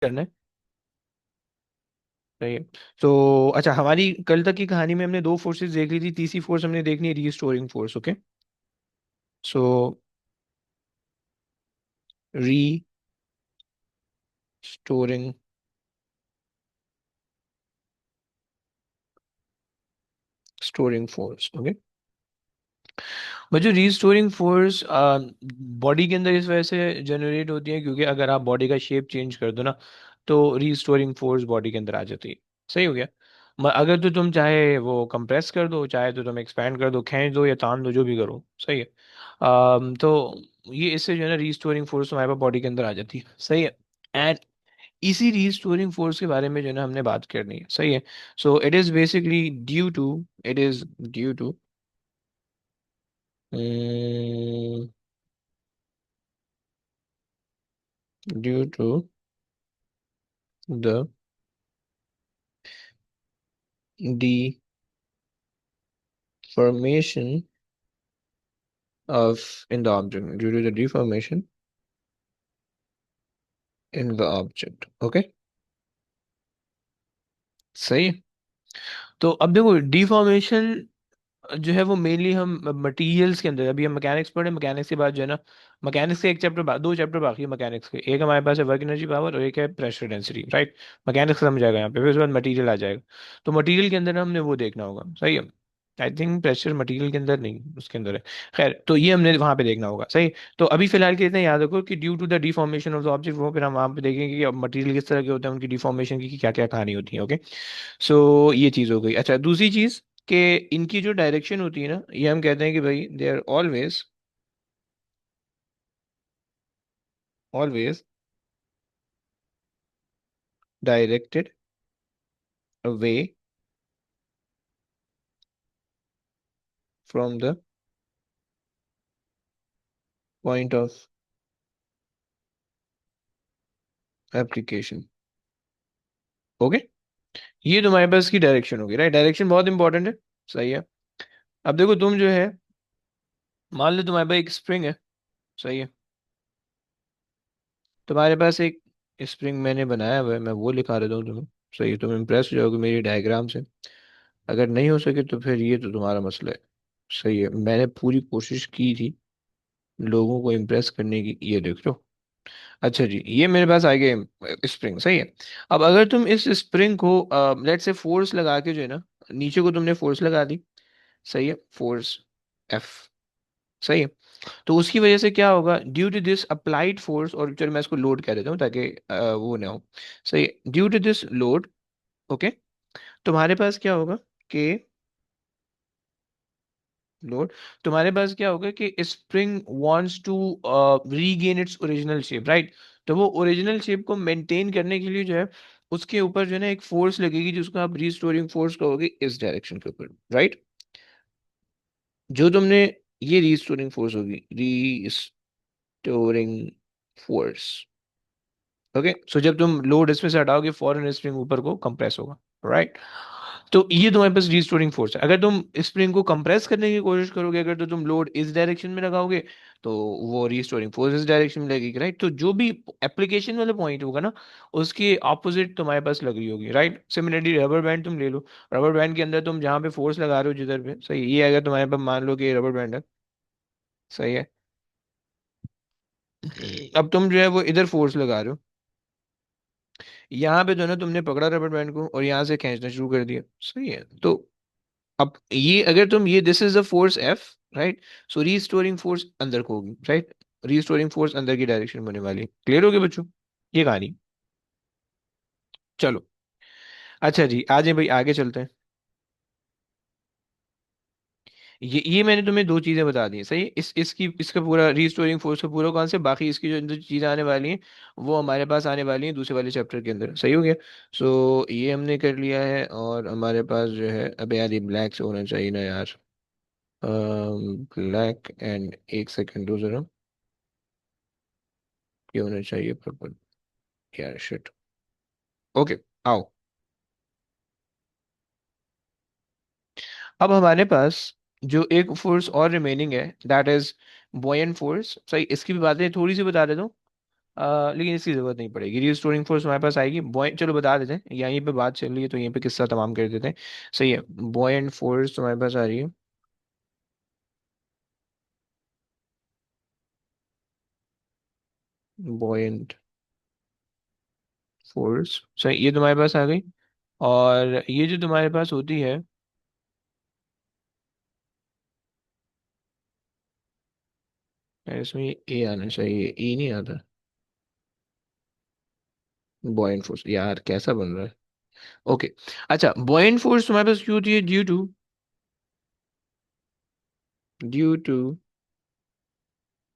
करना है। सही है। तो अच्छा, हमारी कल तक की कहानी में हमने दो फोर्सेस देख ली थी, तीसरी फोर्स हमने देखनी है restoring force. Okay. So restoring storing force. Okay. But जो रीस्टोरिंग फोर्स बॉडी के अंदर इस वजह से जनरेट होती है क्योंकि अगर आप बॉडी का शेप चेंज कर दो ना, तो रीस्टोरिंग फोर्स बॉडी के अंदर आ जाती है। सही हो गया। अगर तो तुम चाहे वो कंप्रेस कर दो, चाहे तो तुम एक्सपैंड कर दो, खींच दो या तान दो, जो भी करो। सही है। तो ये इससे जो है ना रीस्टोरिंग फोर्स हमारे पास बॉडी के अंदर आ जाती है। सही है। एंड इसी रीस्टोरिंग फोर्स के बारे में जो है ना हमने बात करनी है। सही है। So it is basically due to due to the deformation of in the object, due to the deformation in the object। Okay. सही है। तो अब देखो डिफॉर्मेशन जो है वो मेनली हम मटेरियल्स के अंदर, अभी हम मैकेनिक्स पढ़े, मैकेनिक्स के बाद जो है ना, मैकेनिक्स के एक चैप्टर दो चैप्टर बाकी है मैकेनिक्स के। एक हमारे पास है वर्क एनर्जी पावर और एक है प्रेशर डेंसिटी। राइट। मैकेनिक्स समझ जाएगा यहाँ पे, फिर उसके बाद मटेरियल आ जाएगा। तो मटेरियल के अंदर हमने वो देखना होगा। सही है। आई थिंक प्रेशर मटेरियल के अंदर नहीं, उसके अंदर है। खैर, तो ये हमने वहां पे देखना होगा। सही। तो अभी फिलहाल के इतना याद रखो कि due to the deformation of the object, वो फिर हम वहां पे देखेंगे कि अब मटेरियल किस तरह के होते हैं, उनकी डिफॉर्मेशन की क्या क्या कहानी होती है। ओके। सो ये चीज हो गई। अच्छा, दूसरी चीज कि इनकी जो डायरेक्शन होती है ना, ये हम कहते हैं कि भाई they are always always directed away from the point of application. Okay. ये तुम्हारे पास की डायरेक्शन होगी। राइट। डायरेक्शन बहुत इंपॉर्टेंट है। सही है। अब देखो तुम जो है, मान लो तुम्हारे पास एक स्प्रिंग है। सही है। तुम्हारे पास एक स्प्रिंग मैंने बनाया हुआ है, मैं वो लिखा देता हूँ तुम्हें। सही है। तुम इम्प्रेस हो जाओगे मेरी डायग्राम से। अगर नहीं हो सके तो फिर ये तो तुम्हारा मसला है। सही है। मैंने पूरी कोशिश की थी लोगों को इम्प्रेस करने की, ये देख लो। अच्छा जी, ये मेरे पास आ गए स्प्रिंग। सही है। अब अगर तुम इस स्प्रिंग को लेट से फोर्स लगा के जो है ना, नीचे को तुमने फोर्स लगा दी। सही है। Force F. सही है। तो उसकी वजह से क्या होगा, due to this applied force, और चलो मैं इसको लोड कह देता हूँ ताकि वो ना हो। सही है। Due to this load. Okay. तुम्हारे पास क्या होगा कि लोड, तुम्हारे पास क्या होगा कि spring wants to regain its original shape. Right. तो वो ओरिजिनल शेप को मेंटेन करने के लिए जो है, उसके ऊपर जो है ना एक फोर्स लगेगी जिसको आप रीस्टोरिंग फोर्स कहोगे, इस डायरेक्शन के ऊपर। राइट। जो तुमने, ये रीस्टोरिंग फोर्स होगी, रीस्टोरिंग फोर्स। ओके। सो जब तुम लोड इसमें से हटाओगे, फॉरन स्प्रिंग ऊपर को कंप्रेस होगा। राइट। तो ये तुम्हारे पास रिस्टोरिंग फोर्स है। अगर तुम स्प्रिंग को कंप्रेस करने की कोशिश करोगे, अगर तो तुम लोड इस डायरेक्शन में लगाओगे, तो वो रिस्टोरिंग फोर्स इस डायरेक्शन में लगेगी। राइट। तो जो भी एप्लीकेशन वाला पॉइंट होगा ना, उसके ऑपोजिट तुम्हारे पास लग रही होगी। राइट। सिमिलरली रबर बैंड तुम ले लो। रबर बैंड के अंदर तुम जहाँ पे फोर्स लगा रहे हो, जिधर पे, सही, ये अगर तुम्हारे पास मान लो कि ये रबर बैंड है। सही है। अब तुम जो है वो इधर फोर्स लगा रहे हो, यहाँ पे जो है ना तुमने पकड़ा रबर बैंड को और यहाँ से खींचना शुरू कर दिया। सही है। तो अब ये अगर तुम ये this is the force F. Right. So restoring force अंदर को होगी। राइट। रीस्टोरिंग फोर्स अंदर की डायरेक्शन में होने वाली है। क्लियर हो गया बच्चों, ये कहानी। चलो। अच्छा जी, आ जाए भाई, आगे चलते हैं। ये मैंने तुम्हें दो चीजें बता दी। सही है? इसकी इसका पूरा रीस्टोरिंग फोर्स का पूरा कॉन्सेप्ट, बाकी इसकी जो जो चीजें आने वाली हैं वो हमारे पास आने वाली हैं दूसरे वाले चैप्टर के अंदर। सही हो गया। सो ये हमने कर लिया है, और हमारे पास जो है, अबे यार ये ब्लैक से होना चाहिए ना यार। ब्लैक एंड एक सेकंड दो जरा, ये होना चाहिए पर्पल। यार शिट। ओके। आओ। अब हमारे पास जो एक फोर्स और रिमेनिंग है, दैट इज बॉयन फोर्स। सही, इसकी भी बातें थोड़ी सी बता देता हूँ। लेकिन इसकी जरूरत नहीं पड़ेगी, रीस्टोरिंग फोर्स हमारे पास आएगी। बॉय चलो बता देते हैं, यहीं पे बात चल रही है तो यहीं पे किस्सा तमाम कर देते हैं। सही है, बॉयंट फोर्स तुम्हारे पास आ रही है। बॉयंट फोर्स सही, ये तुम्हारे पास आ गई। और ये जो तुम्हारे पास होती है, इसमें ए आना चाहिए, ई नहीं आता। बॉयंट फोर्स यार कैसा बन रहा है। ओके। अच्छा, बॉयंट फोर्स तुम्हारे पास क्यों होती है? Due to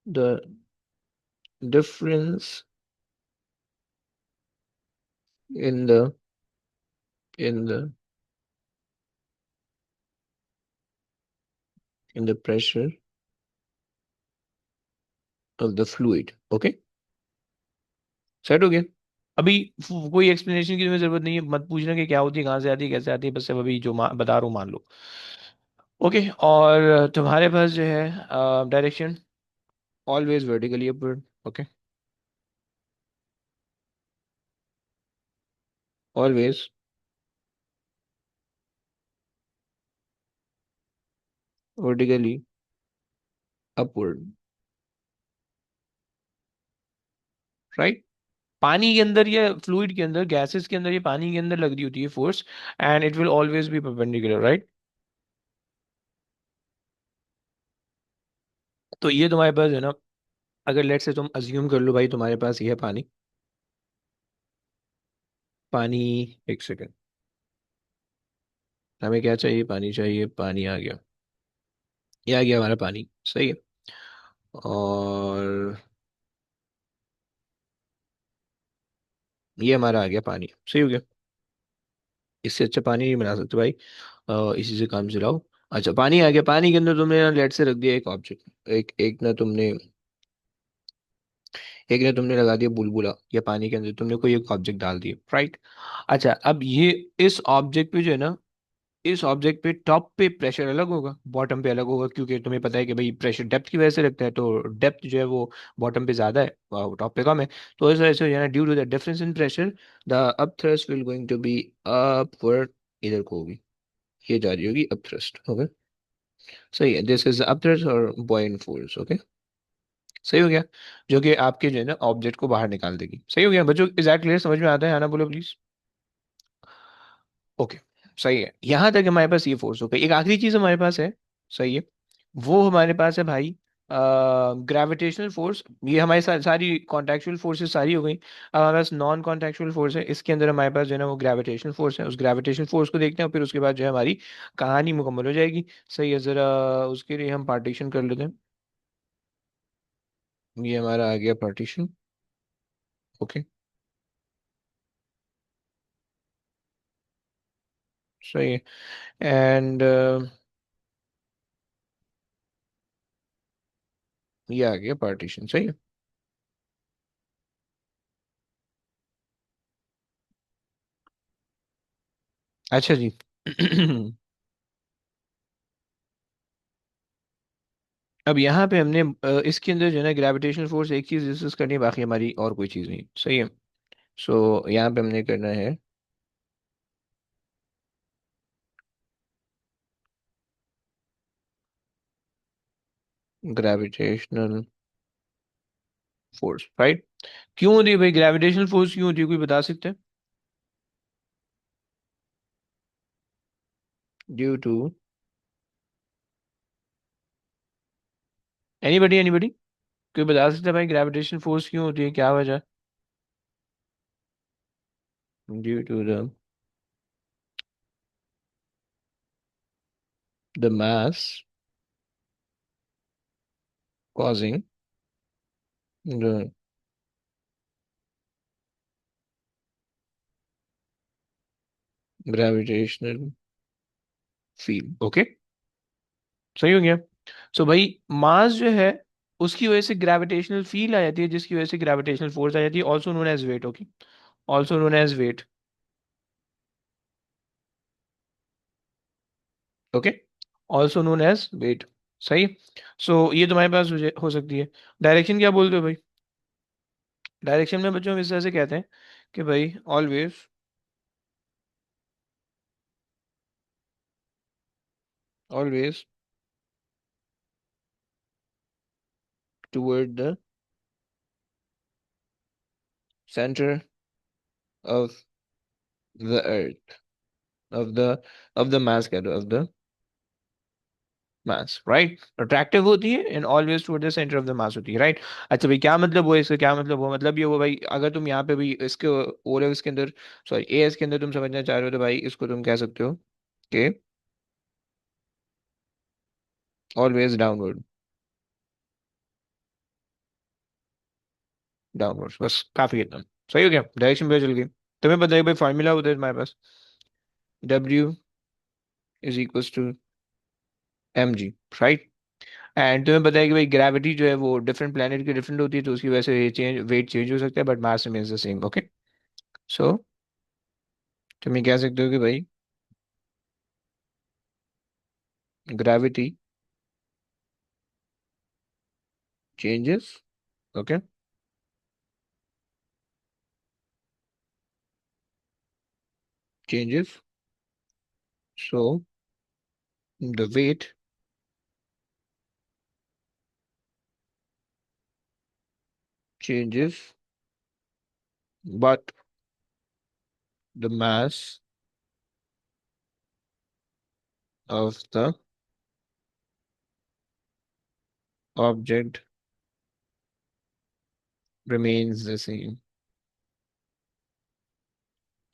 the difference in the in the in the pressure of the fluid. Okay, set हो गया। अभी कोई एक्सप्लेनेशन की तुम्हें जरूरत नहीं है, मत पूछना कि क्या होती है, कहाँ से आती है, कैसे आती है, बस अब अभी जो बता रहा हूँ मान लो। ओके। और तुम्हारे पास जो है direction always vertically upward. Okay, always vertically upward. Right. पानी के अंदर या फ्लूइड के अंदर, गैसेस के अंदर या पानी के अंदर लग रही होती है force, and it will always be perpendicular. Right. तो ये तुम्हारे पास है ना, अगर लेट से तुम अज्यूम कर लो भाई तुम्हारे पास ये है पानी। पानी, एक सेकेंड, हमें क्या चाहिए? पानी चाहिए, पानी आ गया। ये आ गया हमारा पानी। सही है। और ये हमारा आ गया पानी। सही हो गया। इससे अच्छा पानी नहीं बना सकते भाई। इसी से काम चलाओ। अच्छा, पानी आ गया, पानी के अंदर तुमने ना लेट से रख दिया एक ऑब्जेक्ट, एक एक ना तुमने, एक ने तुमने लगा दिया बुलबुला, या पानी के अंदर तुमने कोई एक ऑब्जेक्ट डाल दिया। राइट। अच्छा, अब ये इस ऑब्जेक्ट पे जो है ना, इस ऑब्जेक्ट पे टॉप पे प्रेशर अलग होगा, बॉटम पे अलग होगा, क्योंकि तुम्हें पता है कि भाई प्रेशर डेप्थ की वजह से लगता है, तो डेप्थ जो है वो बॉटम पे ज्यादा है, टॉप पे कम है। तो इस वजह से जो है ना, due to the difference in pressure, the upthrust will going to be upward. इधर को होगी, ये जा रही होगी अप थ्रस्ट। ओके, सही है, दिस इज अप थ्रस्ट और बॉयंट फोर्स। ओके, सही हो गया। जो कि आपके जो है ना ऑब्जेक्ट को बाहर निकाल देगी। सही हो गया बच्चों, इज दैट क्लियर? समझ में आता है? आना बोलो प्लीज। ओके, सही है, यहां तक हमारे पास ये फोर्स हो गई। एक आखिरी चीज हमारे पास है। सही है, वो हमारे पास है भाई ग्रेविटेशनल फोर्स। ये हमारी सारी कॉन्टेक्चुअल फोर्सेस सारी हो गई। अब हमारे पास नॉन कॉन्टेक्चुअल फोर्स है, इसके अंदर हमारे पास जो है ना वो ग्रेविटेशनल फोर्स है। उस ग्रेविटेशनल फोर्स को देखते हैं और फिर उसके बाद जो है हमारी कहानी मुकम्मल हो जाएगी। सही है, जरा उसके लिए हम पार्टीशन कर लेते हैं। ये हमारा आ गया पार्टीशन। ओके, सही है। एंड ये आ गया पार्टीशन। सही है। अच्छा जी। अब यहाँ पे हमने इसके अंदर जो है ना ग्रेविटेशनल फोर्स एक चीज डिस्कस करनी है, बाकी हमारी और कोई चीज नहीं। सही है। सो यहाँ पे हमने करना है ग्रेविटेशनल फोर्स। राइट। क्यों होती है भाई ग्रेविटेशनल फोर्स, क्यों होती है, कोई बता सकते हैं? ड्यू टू, एनीबडी, कोई बता सकता है भाई ग्रेविटेशनल फोर्स क्यों होती है, क्या वजह? Due to the mass causing the gravitational field। Okay, सही हो गया। सो भाई मास जो है उसकी वजह से ग्रेविटेशनल फील्ड आ जाती है, जिसकी वजह से ग्रेविटेशनल फोर्स आ जाती है, also known as weight. Okay, also known as weight. Okay, also known as weight. सही। सो ये तुम्हारे पास हो सकती है। डायरेक्शन क्या बोलते हो भाई? डायरेक्शन में बच्चों हम इस तरह से कहते हैं कि भाई always, always toward the centre of the earth, of the, of the mass, कह दो of the mass, right. Attractive होती है and always toward the centre of the mass होती है, राइट। अच्छा भाई क्या मतलब हुआ इसका, क्या मतलब हुआ, मतलब ये हुआ भाई, अगर तुम यहाँ पे भाई इसके ओ लेवल्स के अंदर, सॉरी ए एस के अंदर तुम समझना चाह रहे हो तो भाई इसको तुम कह सकते हो कि ऑलवेज डाउनवर्ड, डाउनवर्ड, बस काफी है इतना। सही हो गया, डायरेक्शन पे चल गई। तुम्हें पता है भाई फार्मूला होता है तुम्हारे पास, W is equal to mg, right. And तुम्हें पता है कि भाई ग्रेविटी जो है वो डिफरेंट प्लेनेट की डिफरेंट होती है, तो उसकी वजह से चेंज, वेट चेंज हो सकता है, but mass remains the same, okay. So तुम ये कह सकते हो कि भाई gravity changes, okay, changes, so the weight changes, but the mass of the object remains the same,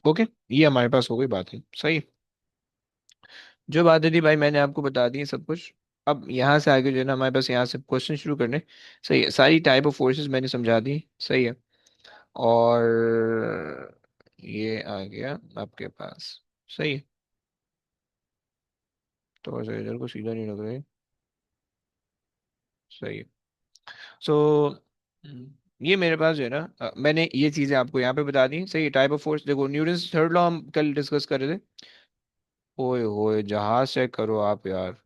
okay. ये हमारे पास हो गई बात है, सही। जो बातें थी भाई मैंने आपको बता दी है सब कुछ। अब यहाँ से आगे जो है ना हमारे पास यहाँ से क्वेश्चन शुरू करने, सही है। सारी टाइप ऑफ फोर्सेस मैंने समझा दी, सही है। और ये आ गया आपके पास, सही है। तो ऐसे इधर को सीधा नहीं लग रहा है, सही है। सो ये मेरे पास जो है ना मैंने ये चीजें आपको यहाँ पे बता दी, सही। टाइप ऑफ फोर्स देखो, न्यूटन्स थर्ड लॉ हम कल डिस्कस कर रहे थे। ओए होए जहाज चेक करो आप यार।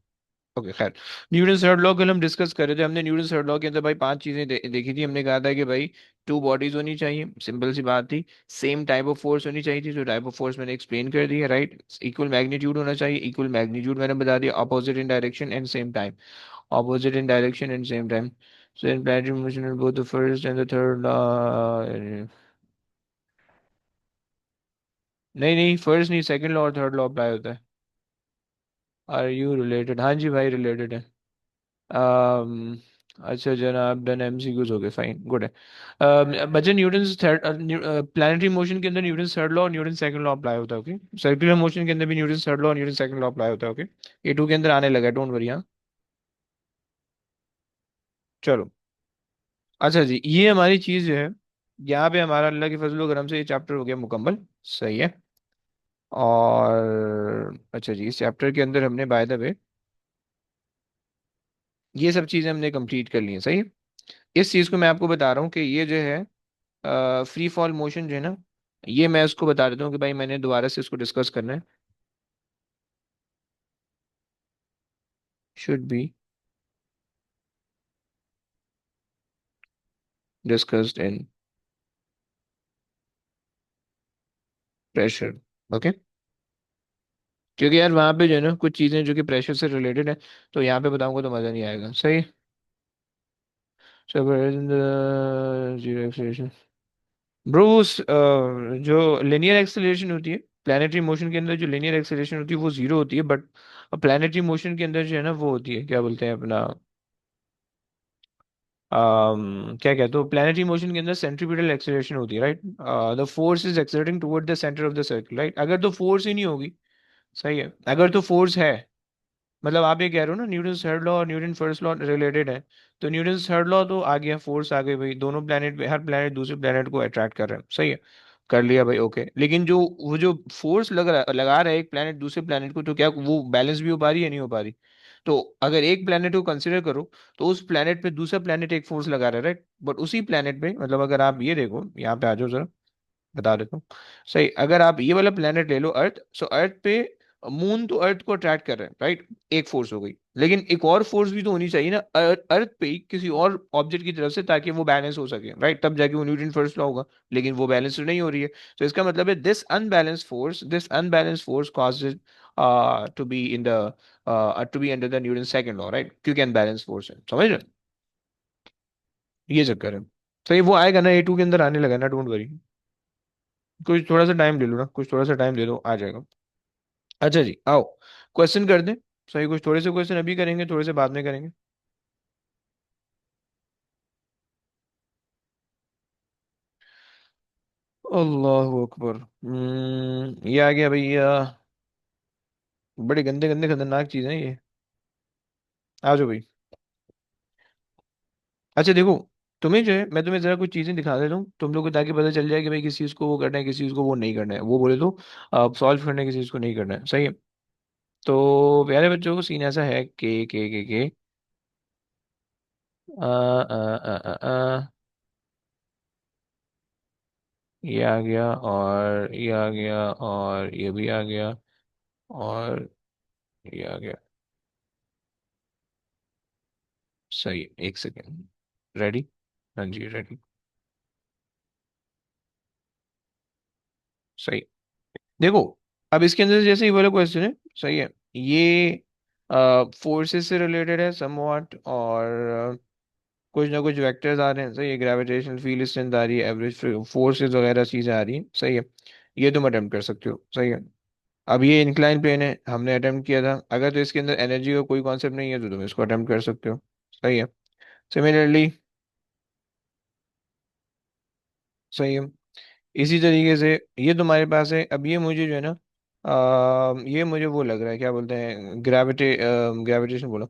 ओके खैर, न्यूटन थर्ड लॉ कल हम डिस्कस कर रहे थे। हमने न्यूटन थर्ड लॉ के अंदर भाई पांच चीजें देखी थी। हमने कहा था कि भाई टू बॉडीज होनी चाहिए, सिंपल सी बात थी। सेम टाइप ऑफ फोर्स होनी चाहिए थी, जो टाइप ऑफ फोर्स मैंने एक्सप्लेन कर दी है, राइट। इक्वल मैग्नीट्यूड होना चाहिए, इक्वल मैग्नीट्यूड मैंने बता दिया, opposite in direction and same time, opposite in direction and same time. So in planetary motion, both the first and the third law. नहीं नहीं, फर्स्ट नहीं, सेकंड लॉ और third law apply होता है। Are you related, हाँ जी भाई related है। um, अच्छा जनाब, डन एमसीक्यूज हो गए, फाइन गुड है। बच्चे न्यूटन थर्ड, प्लानिटरी मोशन के अंदर न्यूटन थर्ड लॉ और न्यूटन सेकंड लॉ अप्लाई होता है, ओके। सर्कुलर मोशन के अंदर भी न्यूटन थर्ड लॉ और न्यूटन सेकंड लॉ अप्लाई होता है, ओके। ये टू के अंदर आने लगा, डोंट वरी, हाँ। चलो, अच्छा जी, ये हमारी चीज जो है, यहाँ पे हमारा अल्लाह के फजल करम से ये चैप्टर हो गया मुकम्मल, सही है। और अच्छा जी, इस चैप्टर के अंदर हमने बाय द वे ये सब चीजें हमने कंप्लीट कर ली हैं, सही है। इस चीज को मैं आपको बता रहा हूँ कि ये जो है फ्री फॉल मोशन जो है ना, ये मैं उसको बता देता हूँ कि भाई मैंने दोबारा से इसको डिस्कस करना है। Should be discussed in pressure, okay. क्योंकि यार वहां पे जो है ना कुछ चीजें जो कि प्रेशर से रिलेटेड है, तो यहाँ पे बताऊंगा तो मजा नहीं आएगा, सही। So whereas in the zero acceleration, Bruce, जो लिनियर एक्सेलरेशन होती है प्लानिटरी मोशन के अंदर, जो लिनियर एक्सेलरेशन होती है वो जीरो होती है, बट प्लानिटरी मोशन के अंदर जो है ना वो होती है, क्या बोलते हैं अपना, क्या कहते हो, प्लानिटरी मोशन के अंदर सेंट्रीपिटल एक्सेलरेशन होती है, right. The force is exerting toward the centre of the circle, right. अगर तो फोर्स ही नहीं होगी, सही है, अगर तो फोर्स है, मतलब आप ये कह रहे हो ना न्यूटन थर्ड लॉ और न्यूटन फर्स्ट लॉ रिलेटेड है, तो न्यूटन थर्ड लॉ तो आ गया, फोर्स आ गई भाई, दोनों प्लेनेट पे, हर प्लेनेट दूसरे प्लेनेट को अट्रैक्ट कर रहे हैं, सही है। कर लिया भाई, ओके। लेकिन जो वो जो फोर्स लगा रहा है एक प्लेनेट दूसरे प्लेनेट को, तो क्या वो बैलेंस भी हो पा रही है, नहीं हो पा रही। तो अगर एक प्लेनेट को कंसिडर करो, तो उस प्लेनेट पे दूसरा प्लेनेट एक फोर्स लगा रहा है, राइट। बट उसी प्लेनेट पे, मतलब अगर आप ये देखो यहाँ पे आ जाओ जरा, बता देता हूँ, सही। अगर आप ये वाला प्लेनेट ले लो अर्थ, सो अर्थ पे मून तो अर्थ को अट्रैक्ट कर रहा है, राइट, एक फोर्स हो गई, लेकिन एक और फोर्स भी तो होनी चाहिए ना अर्थ पे ही किसी और ऑब्जेक्ट की तरफ से, ताकि वो बैलेंस हो सके, राइट, तब जाके वो न्यूटन फर्स्ट लॉ होगा। लेकिन वो बैलेंस तो नहीं हो रही है। तो इसका मतलब है this unbalance force causes to be in the to be under the Newton second law, right, क्योंकि अनबैलेंस फोर्स है, समझ रहे हो? ये चक्कर है। सही, वो आएगा ना, A2 के अंदर आने लगा ना, डोंट वरी। कुछ थोड़ा सा टाइम ले लो ना, कुछ थोड़ा सा टाइम दे दो, आ जाएगा। अच्छा जी, आओ क्वेश्चन कर दें। सही, कुछ थोड़े से क्वेश्चन अभी करेंगे, थोड़े से बाद में करेंगे। अल्लाह अकबर। ये आ गया भैया। बड़े गंदे गंदे खतरनाक चीजें हैं ये। आ जाओ भाई। अच्छा देखो, तुम्हें जो है, मैं तुम्हें जरा कुछ चीजें दिखा देता हूँ तुम लोग को, ताकि पता चल जाए कि भाई किस चीज को वो करना है, किस चीज को वो नहीं करना है, वो बोले तो सॉल्व करना है, किस चीज को नहीं करना है, सही है। तो प्यारे बच्चों को सीन ऐसा है के आ, आ, आ, आ, आ, ये आ गया, और ये आ गया, और ये भी आ गया, और ये आ गया। सही है, एक सेकेंड। रेडी? हाँ जी, रेडी। सही। देखो, अब इसके अंदर जैसे ये वाला क्वेश्चन है, सही है, ये फोर्सेस से रिलेटेड है समवॉट, और कुछ ना कुछ वेक्टर्स आ रहे हैं, सही है, ग्रेविटेशनल फील्ड स्ट्रेंथ आ रही है, एवरेज फोर्सेस वगैरह चीजें आ रही हैं, सही है। ये तुम अटेम्प्ट कर सकते हो, सही है। अब ये इंक्लाइन प्लेन है, हमने अटेम्प्ट किया था, अगर तो इसके अंदर एनर्जी का कोई कॉन्सेप्ट नहीं है तो तुम इसको अटेम्प्ट कर सकते हो, सही है। सिमिलरली, सही है, इसी तरीके से ये तुम्हारे पास है। अब ये मुझे जो है ना, ये मुझे वो लग रहा है, क्या बोलते हैं, ग्रेविटेशन बोलो,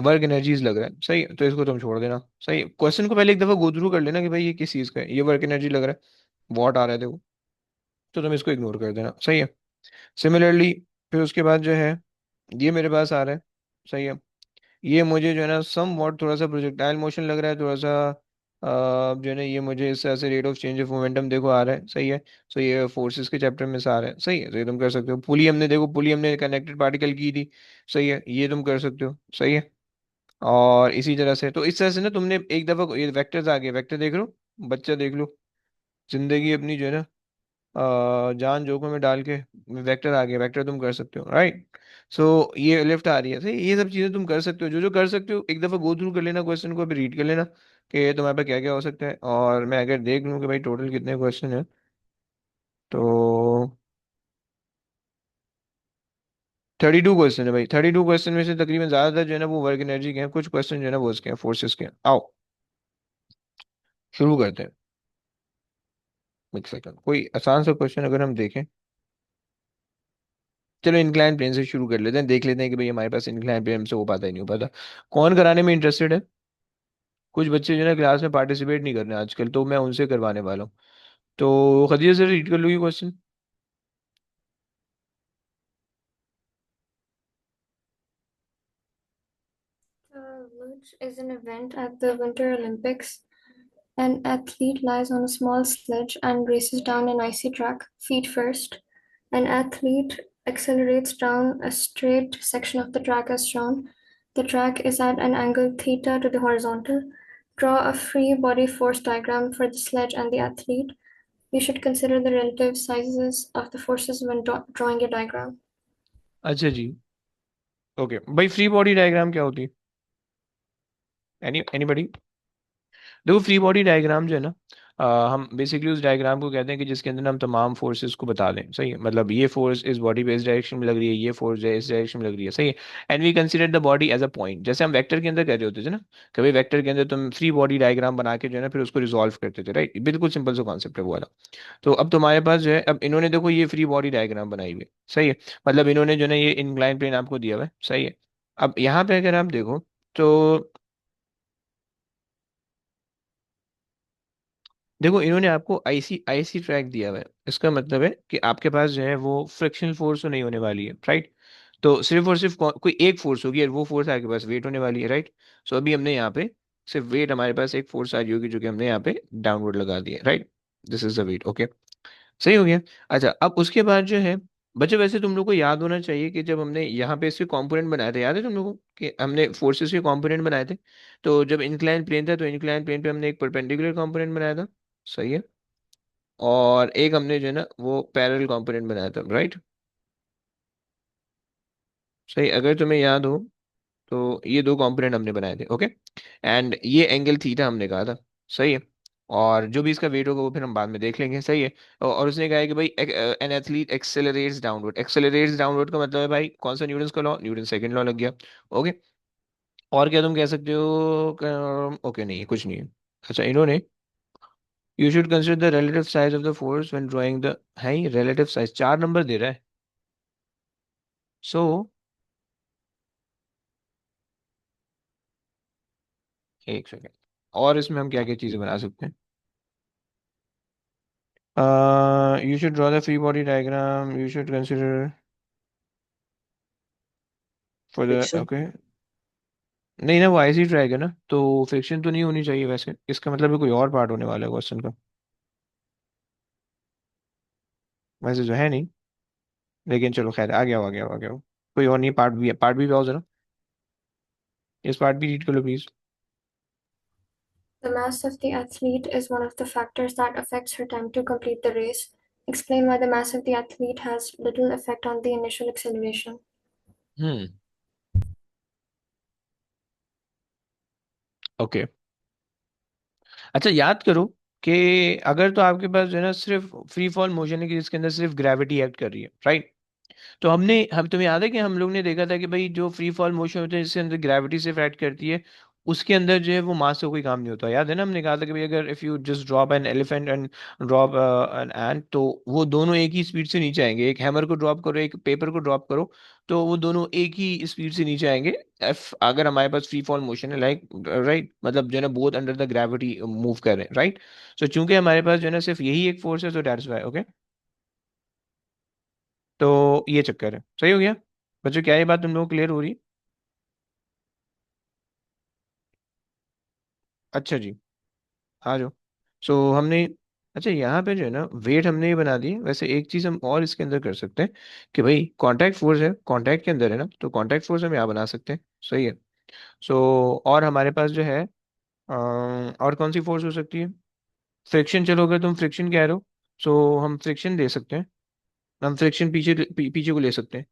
वर्क एनर्जीज लग रहा है, सही है, तो इसको तुम छोड़ देना। सही है, क्वेश्चन को पहले एक दफा गो थ्रू कर लेना कि भाई ये किस चीज़ का है, ये वर्क एनर्जी लग रहा है, वॉट आ रहे थे वो, तो तुम इसको इग्नोर कर देना, सही है। सिमिलरली, फिर उसके बाद जो है, ये मेरे पास आ रहा है, सही है, ये मुझे जो है ना सम वॉट थोड़ा सा प्रोजेक्टाइल मोशन लग रहा है, थोड़ा सा जो है ना, ये मुझे इस तरह से rate of change of momentum देखो आ रहा है, सही है। सो ये फोर्सेस के चैप्टर में से आ रहा है, सही है, तो ये तुम कर सकते हो। पुली हमने देखो, पुली हमने कनेक्टेड पार्टिकल की थी, सही है, ये तुम कर सकते हो, सही है। और इसी तरह से, तो इस तरह से ना तुमने एक दफा ये वेक्टर्स आ गए, वेक्टर देख लो, बच्चा देख लो, जिंदगी अपनी जो है ना जान जोखिम में डाल के वेक्टर आ गया, वेक्टर तुम कर सकते हो, राइट। सो ये लिफ्ट आ रही है, सही, ये सब चीजें तुम कर सकते हो, जो जो कर सकते हो, एक दफा गो थ्रू कर लेना क्वेश्चन को, अभी रीड कर लेना कि तुम्हारे पास क्या क्या हो सकता है, और मैं अगर देख लूँ कि भाई टोटल कितने क्वेश्चन है, तो 32 क्वेश्चन है भाई। 32 क्वेश्चन में से तकरीबन ज्यादातर जो है ना वो वर्क एनर्जी के हैं, कुछ क्वेश्चन जो है ना वो उसके हैं, फोर्सेस के हैं। आओ शुरू करते हैं। एक सेकंड, कोई आसान सा क्वेश्चन अगर हम देखें। चलो इंक्लाइन प्लेन से शुरू कर लेते हैं, देख लेते हैं कि भाई हमारे पास इंक्लाइन प्लेन से हो पाता है नहीं हो पाता। कौन कराने में इंटरेस्टेड है? कुछ बच्चे जो है ना क्लास में पार्टिसिपेट नहीं कर रहे हैं आजकल, तो मैं उनसे करवाने वाला हूँ। तो खदीजा से रीड कर लूँगी question. Luge is an event at the Winter Olympics. An athlete lies on a small sledge and races down an icy track, feet first. An athlete accelerates down a straight section of the track as shown. The track is at an angle theta to the horizontal. Draw a free body force diagram for the sledge and the athlete. You should consider the relative sizes of the forces when drawing your diagram. अच्छा जी, okay भाई, free body diagram क्या होती है? Anybody? देखो, free body diagram जो है ना, हम बेसिकली उस डायग्राम को कहते हैं कि जिसके अंदर हम तमाम फोर्सेस को बता दें, सही है, मतलब ये फोर्स इस बॉडी पे इस डायरेक्शन में लग रही है, ये फोर्स जो है इस डायरेक्शन में लग रही है, सही है। And we consider the body as a point, जैसे हम वेक्टर के अंदर कर रहे होते थे ना, कभी वेक्टर के अंदर तुम फ्री बॉडी डायग्राम बना के जो है ना फिर उसको रिजॉल्व करते थे, राइट, बिल्कुल सिंपल सा कॉन्सेप्ट है वो वाला। तो अब तुम्हारे पास जो है, अब इन्होंने देखो ये फ्री बॉडी डायग्राम बनाई हुई है, सही है, मतलब इन्होंने जो है ना ये इंक्लाइन प्लेन आपको दिया हुआ है, सही है। अब यहाँ पे अगर आप देखो, तो देखो इन्होंने आपको आईसी आईसी ट्रैक दिया हुआ है, इसका मतलब है कि आपके पास जो है वो फ्रिक्शनल फोर्स तो नहीं होने वाली है, राइट। तो सिर्फ और सिर्फ कोई एक फोर्स होगी, और वो फोर्स आपके पास वेट होने वाली है, राइट। सो अभी हमने यहाँ पे सिर्फ वेट, हमारे पास एक फोर्स आ रही होगी जो कि हमने यहाँ पे डाउनवर्ड लगा दी है, right. This is the weight, okay, सही हो गया। अच्छा, अब उसके बाद जो है बच्चे वैसे तुम लोग को याद होना चाहिए कि जब हमने यहाँ पे इसके कंपोनेंट बनाए थे, याद है तुम लोगों को कि हमने फोर्सेस के कंपोनेंट बनाए थे। तो जब इंक्लाइन प्लेन था तो इंक्लाइन प्लेन पे हमने एक परपेंडिकुलर कंपोनेंट बनाया था, सही है। और एक हमने जो है ना वो पैरेलल कंपोनेंट बनाया था, राइट। सही, अगर तुम्हें याद हो तो ये दो कंपोनेंट हमने बनाए थे, ओके। एंड ये एंगल थीटा हमने कहा था, सही है। और जो भी इसका वेट होगा वो फिर हम बाद में देख लेंगे, सही है। और उसने कहा है कि भाई an athlete accelerates downward, accelerates downward का मतलब है भाई कौन सा, न्यूटन का लॉ, न्यूटन सेकंड लॉ लग गया, ओके। और क्या तुम कह सकते हो, ओके नहीं कुछ नहीं है। अच्छा इन्होंने, you should consider the relative size of the force when drawing the, है रिलेटिव साइज 4 नंबर दे रहा है। सो एक सेकेंड, और इसमें हम क्या क्या चीजें बना सकते हैं। You should draw the free body diagram. You should consider for the, friction. okay। नहीं ना, वो ऐसे ही ट्राई है ना, तो फ्रिक्शन तो नहीं होनी चाहिए वैसे, इसका मतलब है कोई और पार्ट होने वाला है क्वेश्चन का। वैसे जो है नहीं, लेकिन चलो खैर, आ गया हो, आ गया हो, आ गया हो। कोई और नहीं, पार्ट भी है, पार्ट भी आओ जरा, इस पार्ट भी रीड कर लो please. The mass of the athlete is one of the factors that affects her time to complete the race. Explain why the mass of the athlete has little effect on the initial acceleration. Hmm, okay. अच्छा याद करो कि अगर तो आपके पास जो है ना सिर्फ फ्री फॉल मोशन है कि जिसके अंदर सिर्फ ग्रेविटी एक्ट कर रही है, राइट। तो हम तुम्हें याद है कि हम लोग ने देखा था कि भाई जो फ्री फॉल मोशन होता है जिसके अंदर ग्रेविटी सिर्फ एक्ट करती है, उसके अंदर जो है वो मास से कोई काम नहीं होता, याद है ना। हमने कहा था कि भाई अगर if you just drop an elephant and drop an ant, तो वो दोनों एक ही स्पीड से नीचे आएंगे। एक हैमर को ड्रॉप करो, एक पेपर को ड्रॉप करो, तो वो दोनों एक ही स्पीड से नीचे आएंगे। एफ अगर हमारे पास फ्री फॉल मोशन है, लाइक राइट, मतलब जो है ना both under the gravity move कर रहे हैं, राइट। सो चूंकि हमारे पास जो है ना सिर्फ यही एक फोर्स है, तो दैट्स व्हाई, ओके। तो ये चक्कर है, सही हो गया। बच्चों क्या ये बात तुम लोगों को क्लियर हो रही है? अच्छा जी, आ जाओ। सो हमने, अच्छा यहाँ पे जो है ना वेट हमने ये बना दी। वैसे एक चीज हम और इसके अंदर कर सकते हैं कि भाई कांटेक्ट फोर्स है, कांटेक्ट के अंदर है ना, तो कांटेक्ट फोर्स हम यहाँ बना सकते हैं, सही है। सो और हमारे पास जो है और कौन सी फोर्स हो सकती है, फ्रिक्शन। चलो अगर तुम फ्रिक्शन कह रहे हो, सो हम फ्रिक्शन दे सकते हैं। हम फ्रिक्शन पीछे को ले सकते हैं,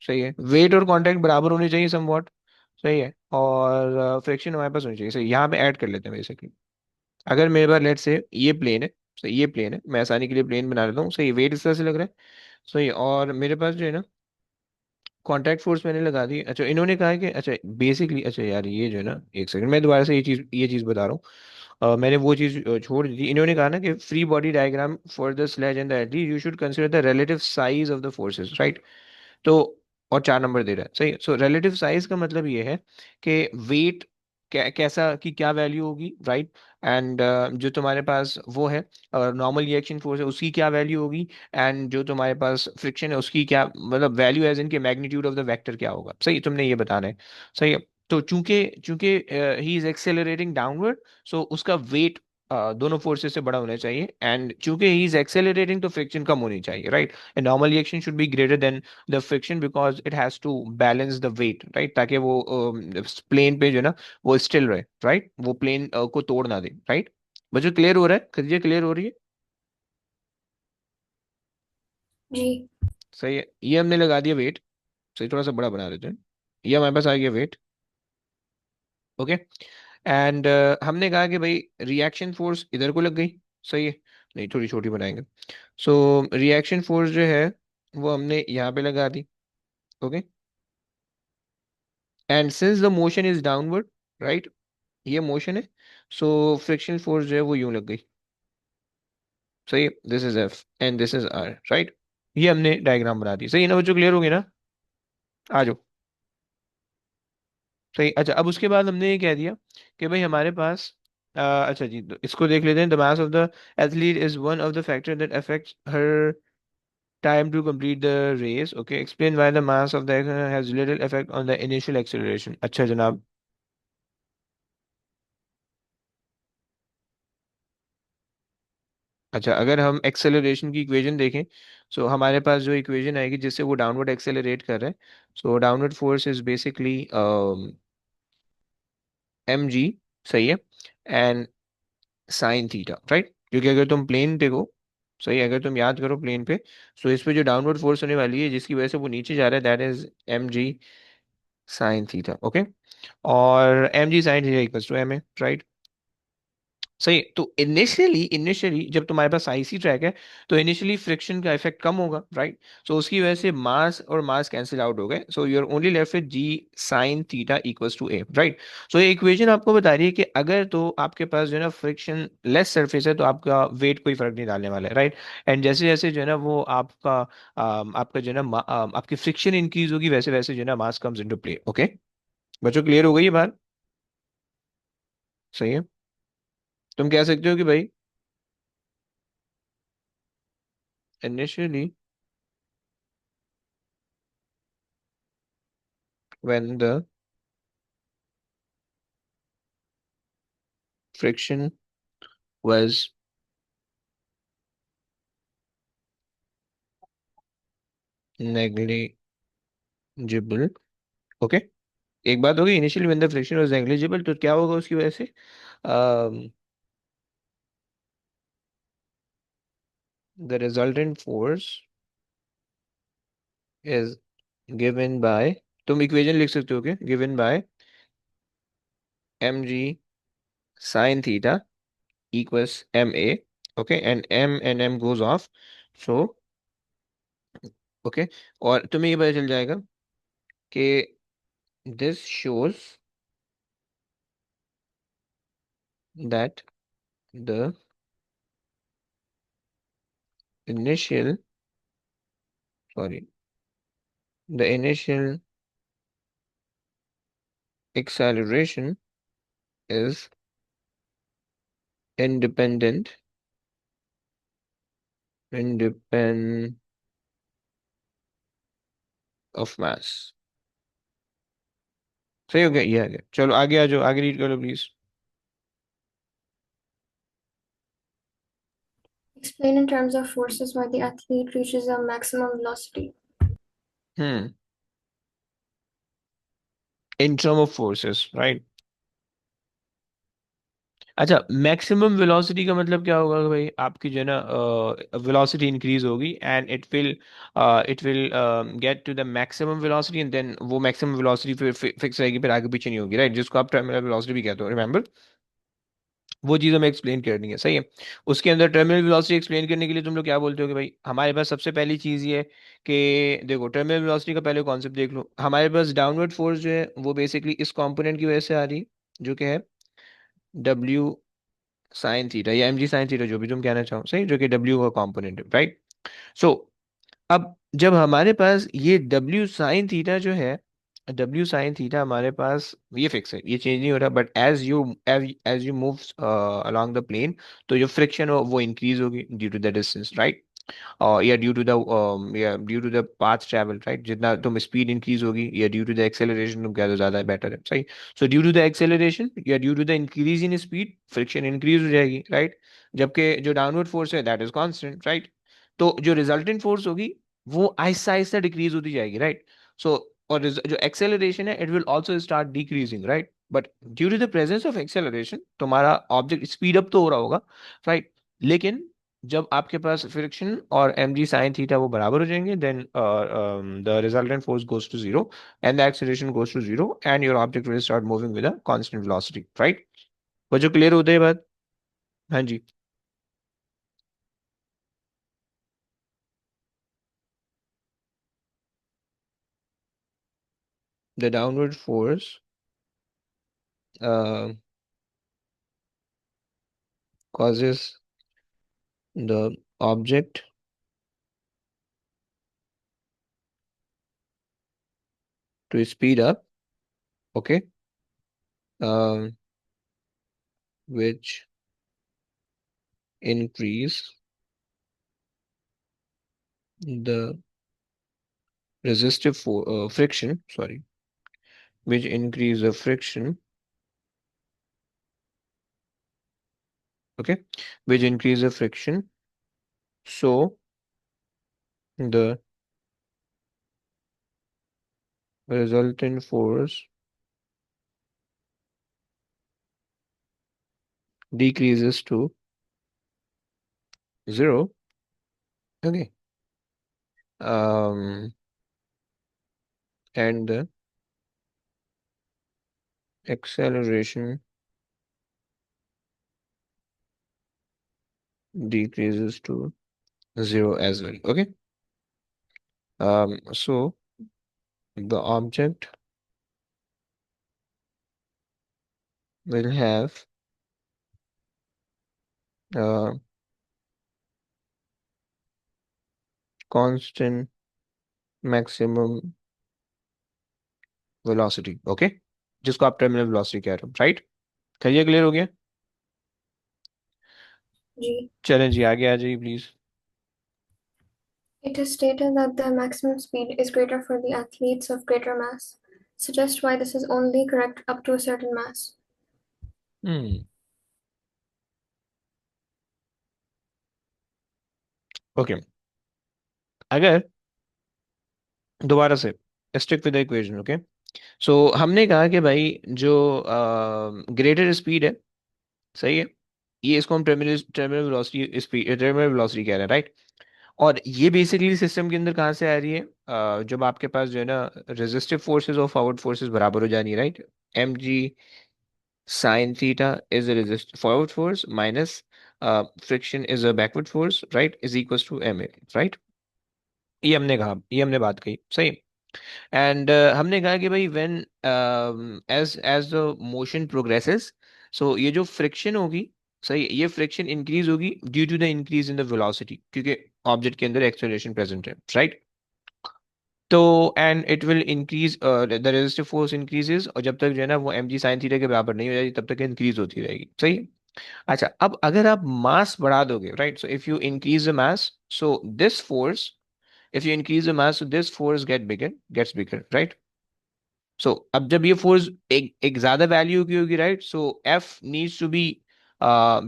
सही है। वेट और कांटेक्ट बराबर होने चाहिए समवॉट, सही है। और फ्रिक्शन हमारे पास होनी चाहिए, सही। यहाँ पे ऐड कर लेते हैं बेसिकली। अगर मेरे पास लेट से ये प्लेन है, सही, ये प्लेन है, मैं आसानी के लिए प्लेन बना लेता हूँ, सही। वेट इस तरह से लग रहा है, सही। और मेरे पास जो है ना कॉन्टैक्ट फोर्स मैंने लगा दी। अच्छा इन्होंने कहा है कि, अच्छा बेसिकली, अच्छा यार ये जो है ना, एक सेकंड मैं दोबारा से ये चीज़ बता रहा हूँ। मैंने वो चीज़ छोड़ दी थी। इन्होंने कहा ना कि free body diagram for the sledge and the athlete you should consider the relative size of the forces, right. तो और 4 नंबर दे रहा है, सही। सो रिलेटिव साइज का मतलब ये है कि वेट कैसा की क्या वैल्यू होगी, राइट। एंड जो तुम्हारे पास वो है नॉर्मल रिएक्शन फोर्स है, उसकी क्या वैल्यू होगी। एंड जो तुम्हारे पास फ्रिक्शन है उसकी क्या, मतलब वैल्यू एज इनके मैग्नीट्यूड ऑफ द वेक्टर क्या होगा, सही। तुमने ये बताना है, सही है। तो चूंकि चूंकि ही इज एक्सेलरेटिंग डाउनवर्ड, सो उसका वेट दोनों फोर्सेस से बड़ा होना चाहिए। एंड चूंकि ही इज एक्सेलरेटिंग तो फ्रिक्शन कम होनी चाहिए, right. A normal reaction should be greater than the friction because it has to balance the weight, right, ताकि वो प्लेन पे जो है ना वो स्टिल रहे, राइट, वो प्लेन को तोड़ ना दे, राइट। बच्चों क्लियर हो रहा है, खदीजा क्लियर हो रही है? G. सही है, ये हमने लगा दिया वेट, सही। थोड़ा सा बड़ा बना देते हैं, ये हमारे पास आ गया वेट, ओके। एंड हमने कहा कि भाई रिएक्शन फोर्स इधर को लग गई, सही है। नहीं थोड़ी छोटी बनाएंगे। सो रिएक्शन फोर्स जो है वो हमने यहाँ पे लगा दी, okay. And since the motion is downward, right, ये मोशन है, सो फ्रिक्शन फोर्स जो है वो यूं लग गई, सही। This is F and this is R, right. ये हमने डायग्राम बना दी, सही है ना बच्चों, क्लियर हो गया ना? आ जाओ, सही। अच्छा अब उसके बाद हमने ये कह दिया कि भाई हमारे पास अच्छा जी, तो इसको देख लेते हैं। The mass of the athlete is one of the factor that affects her time to complete the race, okay. Explain why the mass of the has little effect on the initial acceleration. अच्छा जनाब, अच्छा, अगर हम acceleration की equation देखें, सो हमारे पास जो equation आएगी जिससे वो डाउनवर्ड एक्सेलरेट कर रहा है, so downward force is basically m g, सही है, एंड साइन थीटा, राइट, क्योंकि अगर तुम प्लेन देखो, सही है, अगर तुम याद करो प्लेन पे, सो इस पे जो डाउनवर्ड फोर्स होने वाली है जिसकी वजह से वो नीचे जा रहा है, that is m ji sine theta, okay. और M G sine theta equals to M A, right. सही, तो इनिशियली इनिशियली जब तुम्हारे पास आईसी ट्रैक है, तो इनिशियली फ्रिक्शन का इफेक्ट कम होगा, राइट। सो उसकी वजह से मास और मास कैंसिल आउट हो गए, so you are only left with g sine theta equals to a, right. So ये इक्वेशन आपको बता रही है कि अगर तो आपके पास जो है ना फ्रिक्शन लेस सरफेस है, तो आपका वेट कोई फर्क नहीं डालने वाला है, राइट। एंड जैसे जैसे जो है ना वो आपका जो है ना आपकी फ्रिक्शन इंक्रीज होगी, वैसे वैसे जो है ना मास कम्स इनटू प्ले, ओके। बच्चों क्लियर हो गई ये बात? सही है। तुम कह सकते हो कि भाई initially when the friction was negligible, okay. एक बात होगी, initially when the friction was negligible, तो क्या होगा उसकी वजह से? The resultant force is given by, तुम इक्वेशन लिख सकते हो क्या, given by M ji sine theta equals M A, okay, and M goes off, so okay. और तुम्हें ये पता चल जाएगा कि this shows that the initial sorry the initial acceleration is independent independent of mass। सही हो गया, ये आ गया, चलो आगे आ जाओ, आगे रीड करो please. Explain in terms of forces why the athlete reaches a maximum velocity. Hmm, in term of forces, right. अच्छा, मैक्सिमम वेलोसिटी का मतलब क्या होगा कि भाई आपकी जो है ना वेलोसिटी इंक्रीज होगी, and it will get to the maximum velocity, and then वो मैक्सिमम वेलोसिटी फिर फिक्स रहेगी, फिर आगे पीछे नहीं होगी, राइट, जिसको आप टर्मिनल वेलोसिटी भी कहते हो, रिमेंबर। वो चीज़ हमें एक्सप्लेन करनी है, सही है। उसके अंदर टर्मिनल वेलोसिटी एक्सप्लेन करने के लिए तुम लोग क्या बोलते हो कि भाई हमारे पास सबसे पहली चीज़ ये है कि देखो टर्मिनल वेलोसिटी का पहले कॉन्सेप्ट देख लो, हमारे पास डाउनवर्ड फोर्स जो है वो बेसिकली इस कंपोनेंट की वजह से आ रही है, जो कि है डब्ल्यू साइन थीटा या एम जी साइन थीटा, जो भी तुम कहना चाहो, सही, जो कि डब्ल्यू का कंपोनेंट है, राइट। सो अब जब हमारे पास ये डब्ल्यू साइन थीटा जो है, डब्ल्यू साइन थीटा हमारे पास ये फिक्स है, ये चेंज नहीं हो रहा, but as you move along the plane, तो जो फ्रिक्शन हो वो इंक्रीज होगी due to the distance, right. या due to the path travel, right, जितना तुम स्पीड इंक्रीज होगी, या ड्यू टू द एक्सेलरेशन तुम कह दो ज्यादा बेटर है, सही। So due to the acceleration या due to the increase in speed, friction increase हो जाएगी, राइट। जबकि जो डाउनवर्ड फोर्स है दैट इज कांस्टेंट, राइट। तो जो रिजल्टेंट फोर्स होगी वो आहिस्ता आहिस्ता डिक्रीज होती जाएगी, राइट। सो और जो एक्सेलरेशन है it will also start decreasing, right. But due to the presence of acceleration तुम्हारा ऑब्जेक्ट स्पीड अप तो हो रहा होगा, राइट। लेकिन जब आपके पास फ्रिक्शन और एम जी साइन थीटा वो बराबर हो जाएंगे, then the resultant force goes to zero, and the acceleration goes to zero, and your object will start moving with a constant velocity, right. बच्चों क्लियर होते हैं बात? हाँ जी। The downward force causes the object to speed up, okay, um, which increase the resistive friction, sorry, which increase the friction, okay, which increase the friction So the resultant force decreases to zero. Okay. Um, and the acceleration decreases to zero as well. Okay. So the object will have uh, constant maximum velocity. Okay, जिसको आप terminal velocity कह रहे हो, right? कहिए, clear हो गया? G. चलें जी, आगे आ जाइए please. It is stated that the maximum speed is greater for the athletes of greater mass. Suggest why this is only correct up to a certain mass. Hmm. Okay, अगर दोबारा से stick with the equation. Okay, so हमने कहा कि भाई जो greater speed है, सही है, ये इसको हम terminal terminal velocity speed terminal velocity कह रहे हैं, राइट? और ये बेसिकली सिस्टम के अंदर कहाँ से आ रही है? जब आपके पास जो है ना रेजिस्टिव फोर्सेस और फॉरवर्ड फोर्सेस बराबर हो जानी है, right? M ji sine theta is a resist forward force minus friction is a backward force, right, is equals to M A, right? ये हमने कहा, ये हमने बात कही, सही। एंड हमने कहा कि भाई when as as the motion progresses, so ये जो फ्रिक्शन होगी, सही, ये फ्रिक्शन इंक्रीज होगी due to the increase in the velocity, क्योंकि ऑब्जेक्ट के अंदर एक्सेलरेशन प्रेजेंट है, राइट? तो and it will increase, the resistive force increases, और जब तक जो है ना वो एम जी साइन थीटा के बराबर नहीं हो जाएगी तब तक इंक्रीज होती रहेगी, सही है? अच्छा, अब अगर आप मास बढ़ा दोगे, right, so if you increase the mass, so this force, if you increase the mass, so this force gets bigger, right? So अब जब ये फोर्स एक ज्यादा वैल्यू की होगी, right, so F needs to be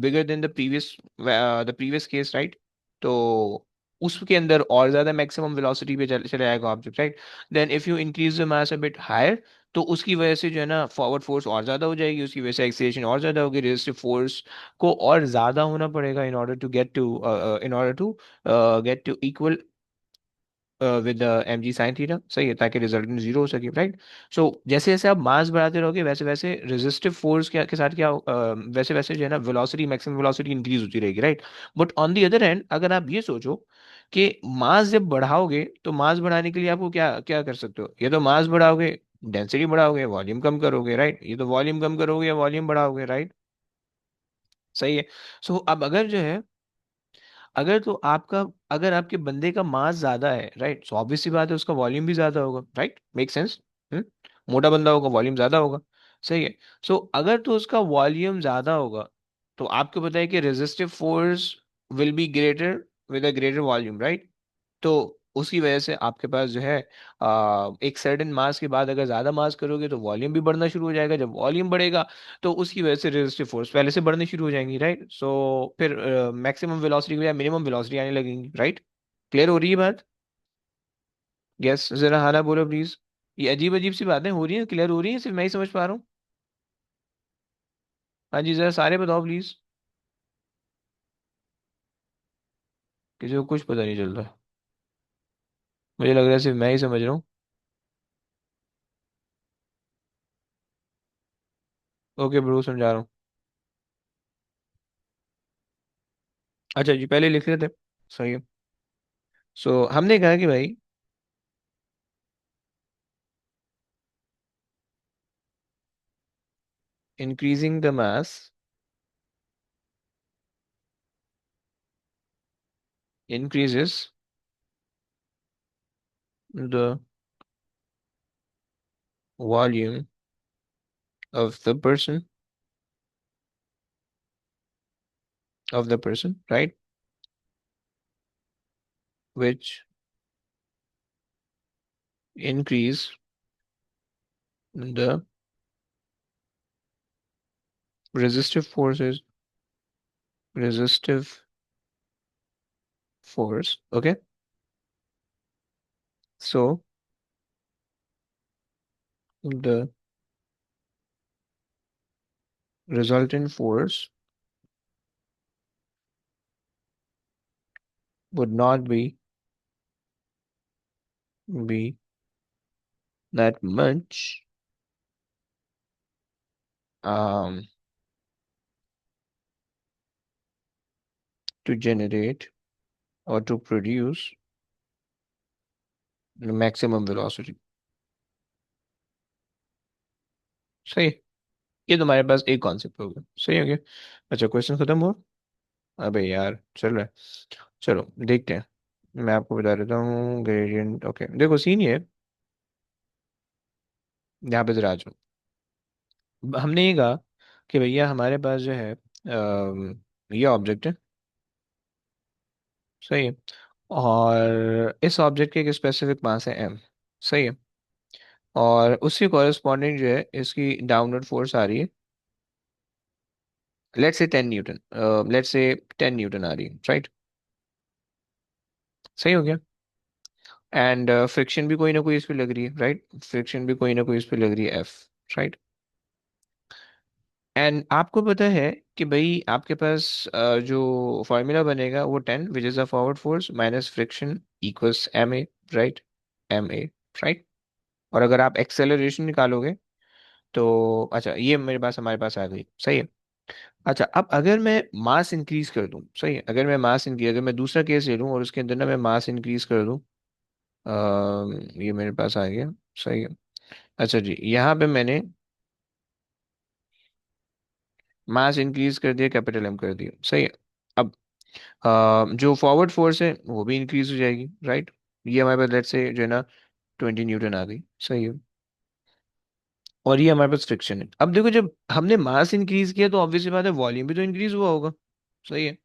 bigger than the previous case, right? तो उसके अंदर और ज्यादा मैक्सिमम वेलोसिटी पे चले जाएगा object, right? Then if you increase the mass a bit higher, तो उसकी वजह से जो है ना फॉरवर्ड फोर्स और ज्यादा हो जाएगी, उसकी वजह से एक्सीलरेशन और ज्यादा होगी, रेजिस्टिव फोर्स को और ज्यादा होना पड़ेगा in order to equal with M ji sine theta, सही है, ताकि रिजल्टेंट जीरो हो सके, राइट? सो जैसे जैसे आप मास बढ़ाते रहोगे वैसे वैसे रेजिस्टिव फोर्स के साथ क्या वैसे वैसे जो है ना वेलोसिटी, मैक्सिमम वेलोसिटी इंक्रीज होती रहेगी, right? But on the other hand, अगर आप ये सोचो कि मास जब बढ़ाओगे, तो मास बढ़ाने के लिए आपको क्या क्या कर सकते हो? ये तो मास बढ़ाओगे, डेंसिटी बढ़ाओगे, वॉल्यूम कम करोगे, राइट? ये तो वॉल्यूम कम करोगे या वॉल्यूम बढ़ाओगे, राइट? सही है। सो अब अगर जो है, अगर तो आपका अगर आपके बंदे का मास ज्यादा है, राइट, सो ऑब्वियस सी बात है उसका वॉल्यूम भी ज्यादा होगा, राइट? Make sense? मोटा बंदा होगा, वॉल्यूम ज्यादा होगा, सही है। सो अगर तो उसका वॉल्यूम ज्यादा होगा, तो आपको पता है कि resistive force will be greater with a greater volume, right? तो उसकी वजह से आपके पास जो है एक सर्टेन मास के बाद अगर ज्यादा मास करोगे तो वॉल्यूम भी बढ़ना शुरू हो जाएगा, जब वॉल्यूम बढ़ेगा तो उसकी वजह से रेजिस्टिव फोर्स पहले से बढ़नी शुरू हो जाएंगी, राइट? सो फिर मैक्सिमम वेलोसिटी या मिनिमम वेलोसिटी आने लगेंगी, राइट? क्लियर हो रही है बात? यस, जरा हाँ ना बोलो प्लीज। ये अजीब अजीब सी बातें हो रही हैं, क्लियर हो रही हैं, सिर्फ मैं ही समझ पा रहा हूँ? हाँ जी, जरा सारे बताओ प्लीज। किसी को कुछ पता नहीं चल रहा। मुझे लग रहा है सिर्फ मैं ही समझ रहा हूँ। ओके ब्रो, समझा रहा हूँ। अच्छा जी, पहले लिख लेते हैं। सही है। हमने कहा कि भाई increasing the mass increases the volume of the person, right? Which increase the resistive forces resistive force. Okay, so the resultant force would not be that much um, to generate or to produce the maximum velocity. सही है। ये तुम्हारे पास एक concept हो गया, सही हो गया। अच्छा, क्वेश्चन खत्म हुआ। अबे यार चल रहा है। चलो देखते हैं। मैं आपको बता देता हूँ ग्रेडियंट। ओके देखो, सीन ये है, यहाँ पे जरा आ जाओ। हमने ये कहा कि भैया हमारे पास जो है ये ऑब्जेक्ट है, सही है। और इस ऑब्जेक्ट के एक स्पेसिफिक मास है m, सही है। और उसकी कॉरेस्पॉन्डिंग जो है इसकी डाउनवर्ड फोर्स आ रही है, let's say 10 Newton, let's say 10 Newton आ रही है, राइट। सही हो गया। एंड फ्रिक्शन भी कोई ना कोई इस पे लग रही है, राइट। फ्रिक्शन भी कोई ना कोई इस पे लग रही है, एफ, राइट। एंड आपको पता है कि भाई आपके पास जो फॉर्मूला बनेगा वो 10 which is a forward force minus friction equals M A, right. M A, right. और अगर आप एक्सेलरेशन निकालोगे तो अच्छा, ये मेरे पास हमारे पास आ गई, सही है। अच्छा, अब अगर मैं मास इंक्रीज कर दूं, सही है, अगर मैं मास इंक्रीज, अगर मैं दूसरा केस ले लूं और उसके अंदर ना मैं मास इंक्रीज कर दूं, ये मेरे पास आ गया, सही है। अच्छा जी, यहाँ पे मैंने मास इंक्रीज कर दिया, कैपिटल एम कर दिया, सही है। अब जो फॉरवर्ड फोर्स है वो भी इंक्रीज हो जाएगी, राइट। ये हमारे पास लेट से जो है ना 20 न्यूटन आ गई, सही है। और ये हमारे पास फ्रिक्शन है। अब देखो, जब हमने मास इंक्रीज किया तो ऑब्वियसली बात है वॉल्यूम भी तो इंक्रीज हुआ होगा, सही है।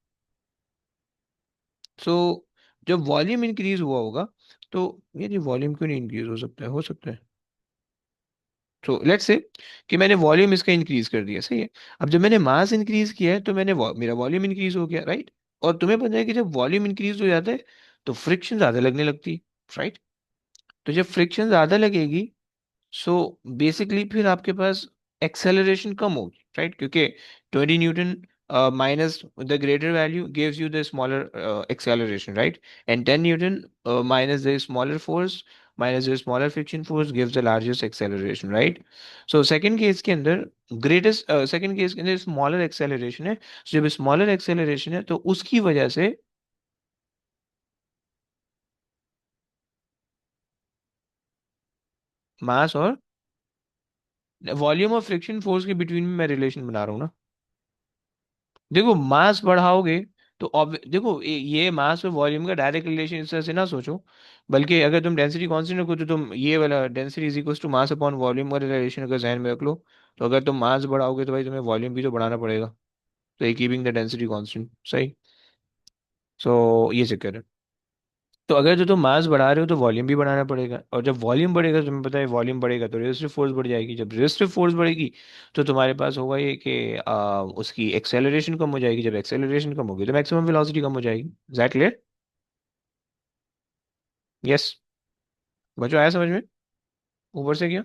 सो जब वॉल्यूम इंक्रीज हुआ होगा तो ये वॉल्यूम क्यों नहीं इंक्रीज हो सकता है, हो सकता है। तो लेट्स से कि मैंने वॉल्यूम इसका इंक्रीज कर दिया, सही है। अब जब मैंने मास इंक्रीज किया है तो मेरा वॉल्यूम इंक्रीज हो गया, राइट। और तुम्हें पता है कि जब वॉल्यूम इंक्रीज हो जाता है तो फ्रिक्शन ज्यादा लगने लगती है, राइट। तो जब फ्रिक्शन ज्यादा लगेगी, सो बेसिकली फिर आपके पास एक्सेलरेशन कम होगी, राइट, क्योंकि 20 Newton minus the greater value gives you the smaller acceleration, right. And 10 Newton minus the smaller force minus the smaller friction force gives the largest acceleration, right. So second case के अंदर second case के अंदर smaller acceleration है। So, जब smaller acceleration है तो उसकी वजह से मास और वॉल्यूम और फ्रिक्शन फोर्स के बिटवीन में मैं रिलेशन बना रहा हूँ ना। देखो मास बढ़ाओगे तो देखो ये मास और वॉल्यूम का डायरेक्ट रिलेशन इस तरह से ना सोचो, बल्कि अगर तुम डेंसिटी कांस्टेंट रखो तो तुम ये वाला density is equal to mass upon volume का रिलेशन अगर जहन में रख लो, तो अगर तुम मास बढ़ाओगे तो भाई तुम्हें वॉल्यूम भी तो बढ़ाना पड़ेगा, तो कीपिंग द डेंसिटी कांस्टेंट, सही। सो ये चक्कर है। तो अगर जो तुम मास बढ़ा रहे हो तो वॉल्यूम भी बढ़ाना पड़ेगा, और जब वॉल्यूम बढ़ेगा तो तुम्हें पता है वॉल्यूम बढ़ेगा तो रेजिस्टिव फोर्स बढ़ जाएगी, जब रेजिस्टिव फोर्स बढ़ेगी तो तुम्हारे पास होगा ये कि उसकी एक्सेलरेशन कम हो जाएगी, जब एक्सेलरेशन कम होगी तो मैक्सिमम वेलोसिटी कम हो जाएगी। Is that clear? यस। बच्चों आया समझ में? ऊपर से क्या?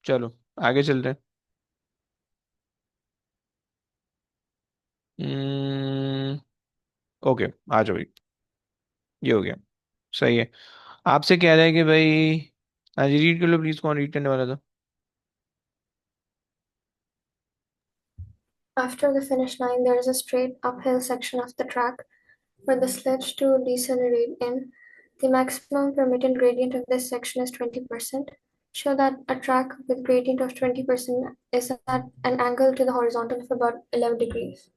चलो आगे चलते हैं। ओके, आ जाओ भाई। ये हो गया, सही है। आपसे कह रहे हैं कि भाई, हाँ जी रीड कर लो प्लीज, कौन रीड करने वाला था? After the finish line, there is a straight uphill section of the track for the sledge to decelerate in. The maximum permitted gradient of this section is 20%. Show that a track with gradient of 20% is at an angle to the horizontal of about 11 degrees.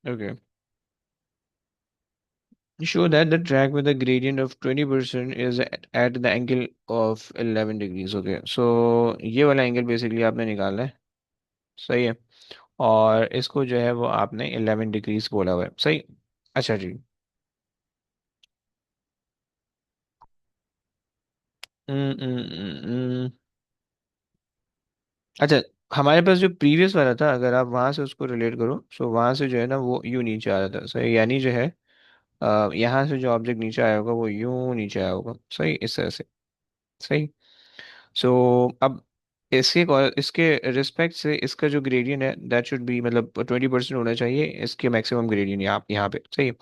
Okay, show that the track with a gradient of 20% is at the angle of 11 degrees. Okay, so ये वाला angle basically आपने निकालना है, सही है। और इसको जो है वो आपने 11 डिग्रीज बोला हुआ है, सही। अच्छा जी। हम्म, हम्म, अच्छा, हमारे पास जो प्रीवियस वाला था, अगर आप वहां से उसको रिलेट करो, सो वहां से जो है ना वो यूं नीचे आ रहा था, सही, यानी जो है यहाँ से जो ऑब्जेक्ट नीचे आया होगा वो यूं नीचे आया होगा, सही, इस तरह से। सही। सो अब इसके रिस्पेक्ट से इसका जो ग्रेडियंट है दैट शुड बी, मतलब 20% होना चाहिए इसके मैक्सिमम ग्रेडियंट यहाँ पे, सही।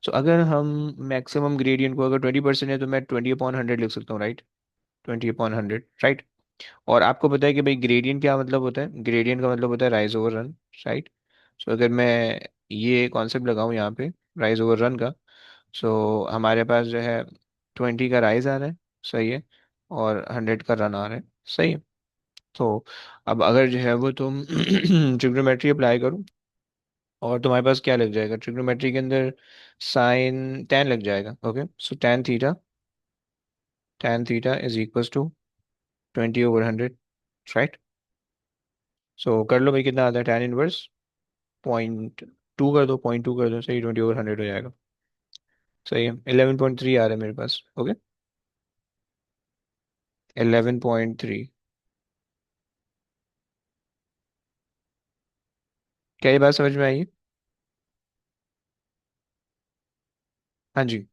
सो अगर हम मैक्सिमम ग्रेडियंट को, अगर 20% है तो मैं 20/100 लिख सकता हूँ, राइट। 20/100, राइट। और आपको पता है कि भाई ग्रेडियंट क्या मतलब होता है, ग्रेडियंट का मतलब होता है राइज ओवर रन, राइट। सो अगर मैं ये कॉन्सेप्ट लगाऊं यहाँ पे राइज ओवर रन का, सो हमारे पास जो है 20 का राइज आ रहा है, सही है, और 100 का रन आ रहा है, सही है। तो अब अगर जो है वो तुम ट्रिग्नोमेट्री अप्लाई करो, और तुम्हारे पास क्या लग जाएगा ट्रिग्नोमेट्री के अंदर, साइन टेन लग जाएगा, okay. So tan theta is equal to 20/100, right. So कर लो भाई, कितना आता है टेन इनवर्स, 0.2 कर दो, 0.2 कर दो, सही, 20/100 हो जाएगा। सही है, 11.3 आ रहा है मेरे पास, ओके। 11.3। क्या ये बात समझ में आई? हाँ जी।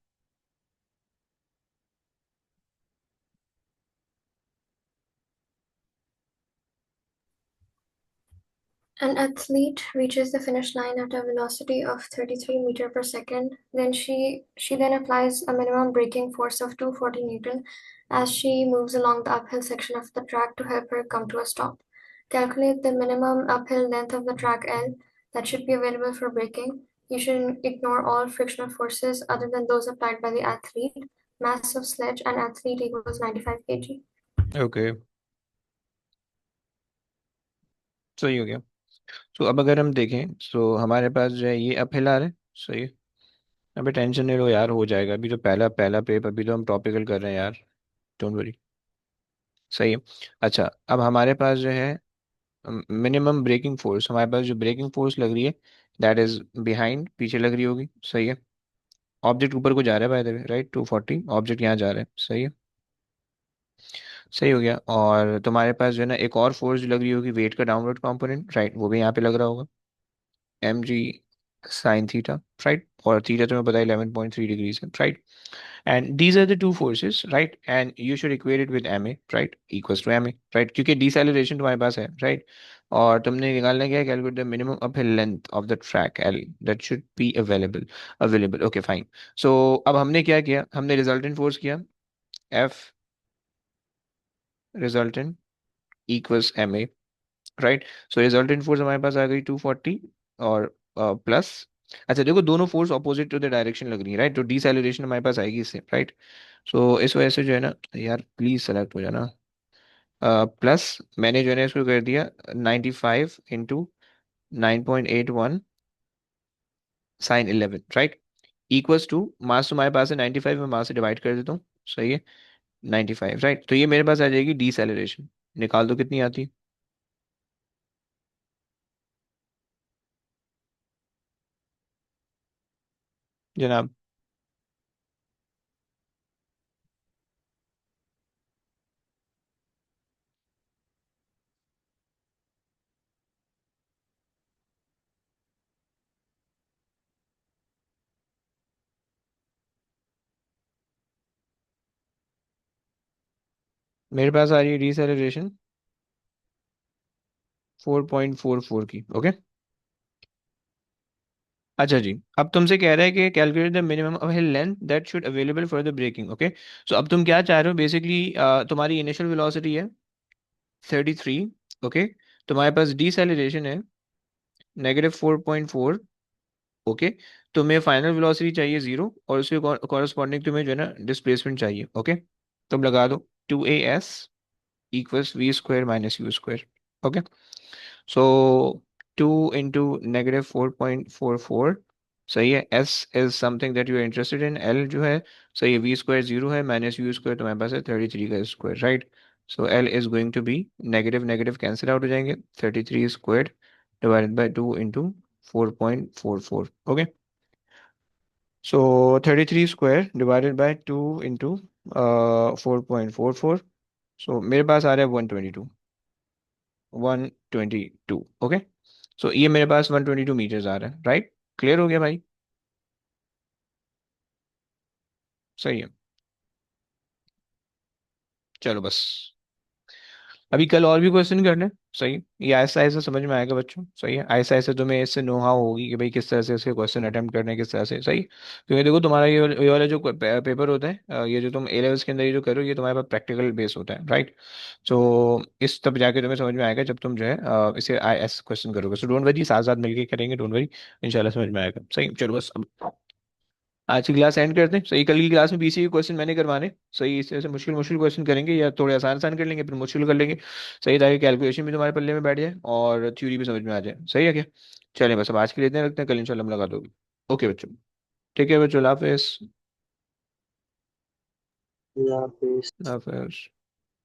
An athlete reaches the finish line at a velocity of 33 meter per second. Then she then applies a minimum braking force of 240 Newton as she moves along the uphill section of the track to help her come to a stop. Calculate the minimum uphill length of the track L that should be available for braking. You should ignore all frictional forces other than those applied by the athlete. Mass of sledge and athlete equals 95 kg. Okay, सही हो गया। तो अब अगर हम देखें, सो हमारे पास जो है ये अपहिल आ रहा है, सही है। अभी टेंशन नहीं लो यार, हो जाएगा, अभी तो पहला पहला पेपर, अभी तो हम टॉपिकल कर रहे हैं यार, डोंट वरी। सही है। अच्छा, अब हमारे पास जो है मिनिमम ब्रेकिंग फोर्स, हमारे पास जो ब्रेकिंग फोर्स लग रही है दैट इज बिहाइंड, पीछे लग रही होगी, सही है। ऑब्जेक्ट ऊपर को जा रहा है by the way, right, 240 object यहाँ जा रहा है, सही है। सही हो गया। और तुम्हारे पास जो है ना एक और फोर्स लग रही होगी, वेट का डाउनवर्ड कंपोनेंट, राइट, वो भी यहाँ पे लग रहा होगा, mg sin theta, right, और थीटा तुम्हें पता है 11.3 डिग्री है, right, and these are the two forces, right, and you should equate it with ma, right, equals to ma, right, क्योंकि deceleration तुम्हारे पास है, right, और तुमने निकालना क्या है, calculate the minimum uphill length of the track l that should be available, okay fine। so अब हमने क्या किया, हमने resultant force किया, f resultant equals ma, right. So resultant force हमारे पास आ गई 240, और प्लस, अच्छा देखो दोनों force opposite to the direction लग रही है, राइट, तो डिसैलिरेशन हमारे पास आएगी इससे, राइट। सो इस वजह से जो है ना, यार प्लीज सेलेक्ट हो जाना, प्लस मैंने जो है ना इसको कर दिया 95 into 9.81 sine 11, right, equals to, mass तुम्हारे पास है 95, मैं मास से डिवाइड कर देता हूँ, सही है, 95, राइट। तो ये मेरे पास आ जाएगी डिसैलिरेशन, निकाल दो कितनी आती है जनाब। मेरे पास आ रही है डिसैलिरेशन 4.44 की, ओके। अच्छा जी, अब तुमसे कह रहा है कि calculate the minimum of hill length that should available for the braking, okay. So अब तुम क्या चाह रहे हो बेसिकली, तुम्हारी इनिशियल वेलोसिटी है 33, ओके। तुम्हारे पास डिसेलेरेशन है -4.4, ओके। तुम्हें फाइनल वेलोसिटी चाहिए 0, और उसके कॉरस्पॉन्डिंग तुम्हें जो है ना डिस्प्लेसमेंट चाहिए, ओके। तुम लगा दो 2as equals v² - u², okay. सो 2 इंटू -4.44, सही है, s is something that you are interested in, l जो है, सही है, v² 0 है, -u² तुम्हारे पास है 33 का square, right. So l is going to be negative negative cancel out हो जाएंगे, 33 square divided by 2 into 4.44, okay. So 33 square divided by 2 into 4.44, so मेरे पास आ रहा है 122। 122। ओके, सो ये मेरे पास 122 मीटर्स आ रहा है, राइट? क्लियर हो गया भाई? सही है। चलो बस, अभी कल और भी क्वेश्चन करने हैं, सही है? ये ऐसा ऐसा समझ में आएगा बच्चों, सही है? ऐसा ऐसा तुम्हें इससे नो हाउ होगी कि भाई किस तरह से इसके क्वेश्चन अटेम्प्ट करने हैं, किस तरह से, सही? क्योंकि देखो तुम्हारा ये वाला जो पेपर होता है, ये जो तुम ए लेवल्स के अंदर ये जो करो, ये तुम्हारे पास प्रैक्टिकल बेस होता है, राइट? तो इस तब जाके तुम्हें समझ में आएगा जब तुम जो है इसे आई एस क्वेश्चन करोगे। सो डोंट वरी, साथ साथ मिलके करेंगे, डोंट वरी, इंशाल्लाह समझ में आएगा। सही, चलो बस अब आज की क्लास एंड करते हैं, सही? कल की क्लास में बीसी के क्वेश्चन मैंने करवाने, सही? इस तरह से मुश्किल मुश्किल क्वेश्चन करेंगे, या थोड़े आसान आसान कर लेंगे फिर मुश्किल कर लेंगे, सही? ताकि कैलकुलेशन भी तुम्हारे पल्ले में बैठ जाए और थ्योरी भी समझ में आ जाए, सही है क्या? चलें बस, अब आज के लिए इतने रखते हैं, कल इंशाल्लाह मुलाकात होगी। ओके बच्चों, ठीक है बच्चों, अल्लाह हाफिज़। अल्लाह हाफिज। अल्लाह हाफिज़।